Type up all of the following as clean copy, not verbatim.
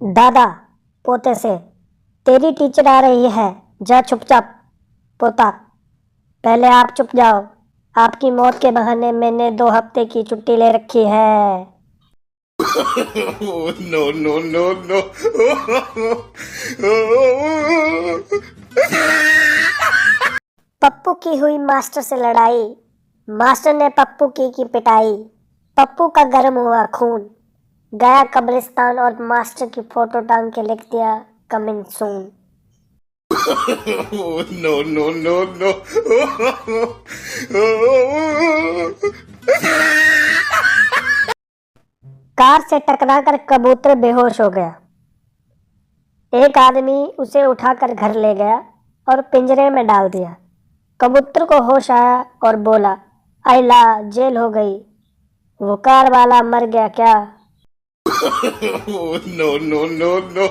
दादा पोते से, तेरी टीचर आ रही है, जा चुपचाप। पोता, पहले आप चुप जाओ। आपकी मौत के बहाने मैंने 2 हफ्ते की छुट्टी ले रखी है। No, no, no, no. Pappu की हुई मास्टर से लड़ाई, मास्टर ने पप्पू की पिटाई। पप्पू का गर्म हुआ खून, गया कब्रिस्तान और मास्टर की फोटो टांग के लिख दिया coming soon. No, no, no, no. Car से टकराकर कबूतर बेहोश हो गया। एक आदमी उसे उठाकर घर ले गया और पिंजरे में डाल दिया। कबूतर को होश आया और बोला, अल्ला जेल हो गई। वो कार वाला मर गया क्या? No, no, no, no.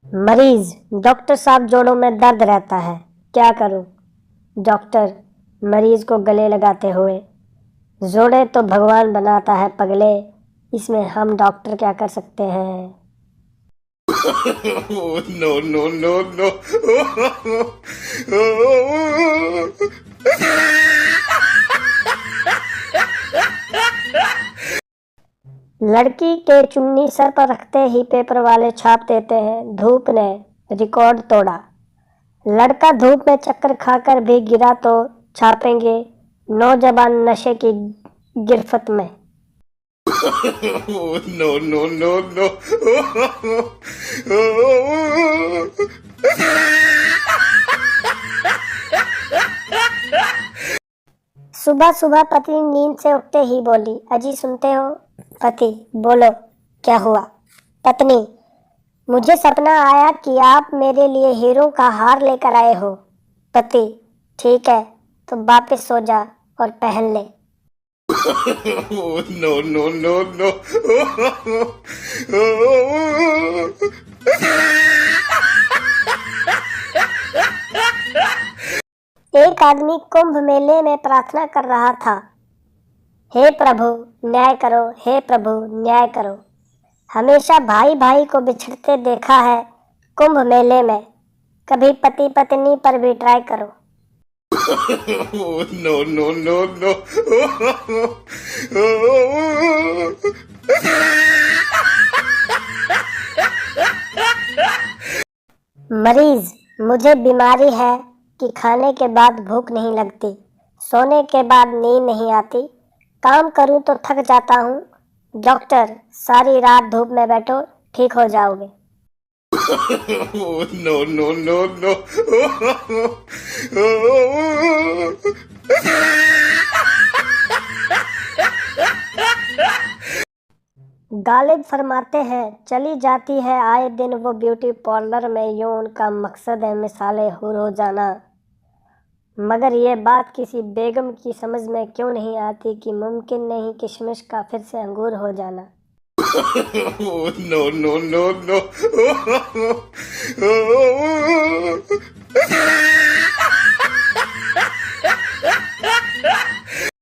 मरीज, डॉक्टर साहब जोड़ों में दर्द रहता है, क्या करूं? डॉक्टर मरीज को गले लगाते हुए, जोड़े तो भगवान बनाता है पगले, इसमें हम डॉक्टर क्या कर सकते हैं? No, no, no, no. लड़की के चुन्नी सर पर रखते ही पेपर वाले छाप देते हैं, धूप ने रिकॉर्ड तोड़ा। लड़का धूप में चक्कर खाकर भी गिरा तो छापेंगे नौजवान नशे की गिरफ्त में। No, no, no, no. सुबह सुबह पत्नी नींद से उठते ही बोली, अजी सुनते हो? पति, बोलो क्या हुआ? पत्नी, मुझे सपना आया कि आप मेरे लिए हीरो का हार लेकर आए हो। पति, ठीक है तो वापस सो जा और पहन ले। No, no, no, no. एक आदमी कुंभ मेले में प्रार्थना कर रहा था, हे प्रभु न्याय करो, हे प्रभु न्याय करो। हमेशा भाई भाई को बिछड़ते देखा है कुंभ मेले में, कभी पति पत्नी पर भी ट्राई करो। No, no, no, no. मरीज, मुझे बीमारी है कि खाने के बाद भूख नहीं लगती, सोने के बाद नींद नहीं आती, काम करूं तो थक जाता हूं। डॉक्टर, सारी रात धूप में बैठो, ठीक हो जाओगे। No, no, no, no. Ghalib फरमाते हैं, चली जाती है आए दिन वो ब्यूटी पार्लर में, यूं उनका मकसद है मिसाले हुर हो जाना। मगर ये बात किसी बेगम की समझ में क्यों नहीं आती कि मुमकिन नहीं किशमिश का फिर से अंगूर हो जाना। No, no, no, no.